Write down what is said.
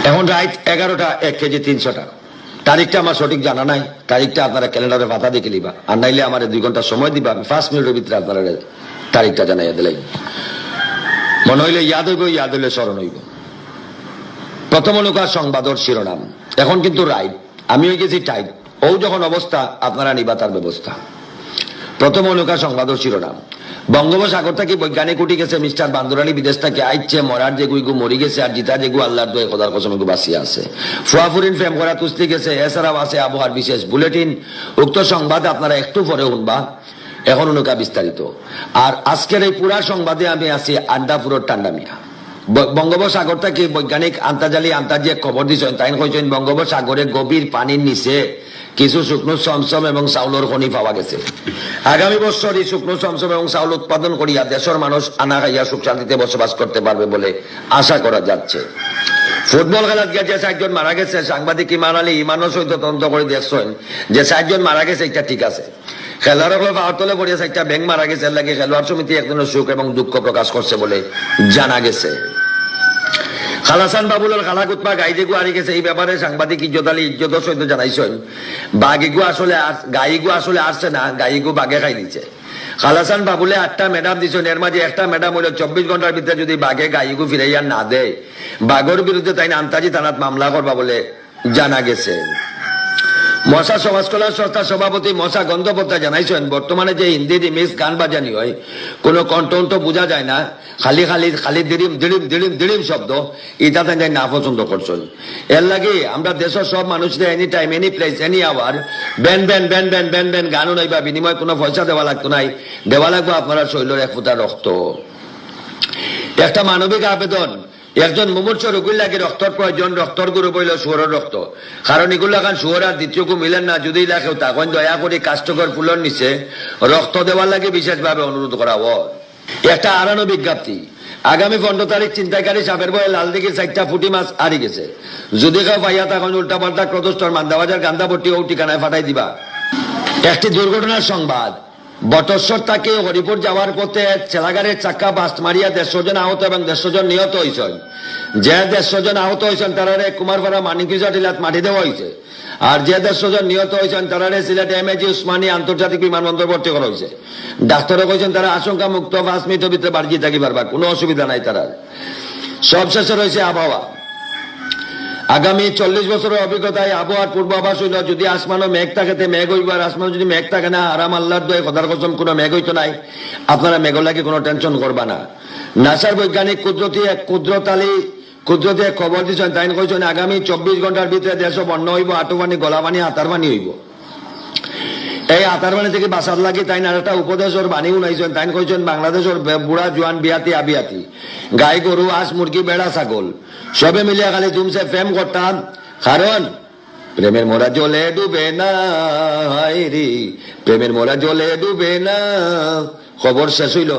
এখন right 11টা 1 KG 300 টাকা। তারিখটা আমার সঠিক জানা নাই, তারিখটা আপনারা ক্যালেন্ডারে পাতা দেখে লিবা, আর নাইলে আমার 2 ঘন্টা সময় দিবা, আমি 5 মিনিটের ভিতরে আপনারা তারিখটা জানাইয়া দিলাই। মনে হইলে ইয়াদ হইলে স্মরণ হইব। প্রথম অনুকার সংবাদর শিরোনাম, এখন কিন্তু রাইট, আমি হয়ে গেছি টাইট। ও যখন অবস্থা আপনারা নিবা তার ব্যবস্থা। প্রথম অনুকার সংবাদর শিরোনাম, বঙ্গোপসাগর থেকে বৈজ্ঞানিক উঠি গেছে মিস্টার বান্দরালি বিদেশ থেকে আইচ্ছে, মরার যে গুইগু মরি গেছে আর জিতা যেগু আল্লাহর দোয়ে খোদার কসম এগু বাঁচিয়ে আছে। ফুয়াফুরিন ফেম করা তুস্তি গেছে, এছাড়াও আছে আবহাওয়ার বিশেষ বুলেটিন। উক্ত সংবাদ আপনারা একটু পরে শুনবা, এখন অনুকা বিস্তারিত। আর আজকের এই পুরা সংবাদে আমি আছি আড্ডাপুরের টান্ডা মিয়া। বঙ্গোপসাগর থেকে বৈজ্ঞানিক আন্তর্জাতিক খবর দিচ্ছেন, তাই কইছেন বঙ্গোপসাগরে গভীর পানির নিচে কিছু শুকনো চমচম এবং চাউলের খনি পাওয়া গেছে। আগামী বছর এই শুকনো চমচম এবং চাউল উৎপাদন করিয়া দেশের মানুষ আনা খাইয়া সুখ শান্তিতে বসবাস করতে পারবে বলে আশা করা যাচ্ছে। ফুটবল খেলাত গিয়ে যে 4 জন মারা গেছে, সাংবাদিক ইমান আলী ইমানও সহিত তদন্ত করে দেখছেন যে 4 জন মারা গেছে, এটা ঠিক আছে। খেলোয়াড় পাওয়ার তলে পড়িয়া 4টা ব্যাংক মারা গেছে, লাগে খেলোয়াড় সমিতি একজনের সুখ এবং দুঃখ প্রকাশ করছে বলে জানা গেছে। খালাসান বাবুলের খালাকুতমা গাইগু হারি গেছে, এই ব্যাপারে সাংবাদিক ইজ্জত আলী ইজ্জতের সহিত জানাইছেন গাইগু আসলে আসছে না, গাইগু বাঘে খাই দিচ্ছে। খালাসান বাবুলে 8টা ম্যাডাম দিচ্ছেন, এর মাঝে একটা ম্যাডাম হইল 24 ঘন্টার ভিতরে যদি বাঘে গাইগু ফিরাইয়া না দেয়, বাঘের বিরুদ্ধে তাই আন্তাজি থানাত মামলা করবা বলে জানা গেছে। মশা সমাজ কল্যাণ সংস্থার সভাপতি মশা গন্ধপত্রা জানাইছেন, বর্তমানে যে হিন্দি রিমিক্স গান বাজানি হয় কোনো কণ্ঠ বোঝা যায় না, খালি খালি খালি দিড়িম দিড়িম দিড়িম দিড়িম শব্দ, এটা তাই না পছন্দ করছেন। এর লাগে আমরা দেশের সব মানুষদের any time any place any hour ব্যান ব্যান ব্যান ব্যান ব্যান ব্যান গান নাইবা বিনিময় কোনো পয়সা দেওয়া লাগতো নাই, দেওয়া লাগবো আপনারা শৈলের 1 ফোঁটা রক্ত। একটা মানবিক আবেদন, একজন মুমূর্ষ রোগীর লাগে রক্তর প্রয়োজন, রক্তর গুরু বইল শুয়োরের রক্ত, কারণ এগুলো এখন শুয়োর আর দ্বিতীয় কু মিলেন না। যদি লাগে তখন দয়া করে কাষ্টকর ফুলের নিচে রক্ত দেওয়ার লাগে বিশেষভাবে অনুরোধ করা হয়। একটা আড়ানো বিজ্ঞপ্তি, আগামী 15 তারিখ চিন্তাকারী সাপের বয়ে লালদিঘির 4টা পুঁটি মাছ হারি গেছে। যদি কেউ পাইয়া তখন উল্টা পাল্টা ক্রদস্তর মান্দাবাজার গান্ধাপট্টি ও ঠিকানায় ফাটাই দিবা। একটি দুর্ঘটনার সংবাদ, বটশ্বর থেকে হরিপুর যাওয়ার পথে চেলাগাড়ির চাক্কা বাস্ট মারিয়া 150 জন আহত এবং 150 জন নিহত হয়েছেন। যে 150 জন আহত হয়েছেন তারারে কুমারপাড়া মানিকপিজা টিলাত মাটি দেওয়া হয়েছে, আর যে 150 জন নিহত হয়েছেন তারারে সিলেট এমএজি উসমানী আন্তর্জাতিক বিমানবন্দর ভর্তি করা হয়েছে। ডাক্তাররা কইছেন তারা আশঙ্কা মুক্ত 5 মিনিটের ভিতরে বাড়ি থাকি পারবা, কোনো অসুবিধা নাই তারা। সব শেষে রয়েছে আবহাওয়া। আগামী 40 বছরের অভিজ্ঞতায় আবহাওয়ার পূর্বাভাস হইল, যদি আসমানও মেঘ থাকে মেঘ হইব, আর আসমান যদি মেঘ থাকে না, আরাম আল্লাহর দোয়ে খোদার কসম কোনো মেঘ হইতো নাই, আপনারা মেঘ লাগে কোনো টেনশন করবা না। নাসার বৈজ্ঞানিক কুদরতি খবর দিচ্ছেন, তাই কইছেন আগামী 24 ঘন্টার ভিতরে দেশ বন্য হইব, আটুপানি গলাপানি হাতারপানি হইব। এই হাতারপানি থেকে বাঁচার লাগে তাই আর একটা উপদেশের বাণী উনাইছেন, তাই কইছেন বাংলাদেশের বুড়া জোয়ান বিয়াতি আবিয়াতি গাই গরু হাঁস মুরগি বেড়া ছাগল সবে মিলিয়া খালি জুমছে প্রেম করতাম, কারণ প্রেমের মোরা জলে ডুবে না, প্রেমের মোরা জলে ডুবে না। খবর শেষ হইল।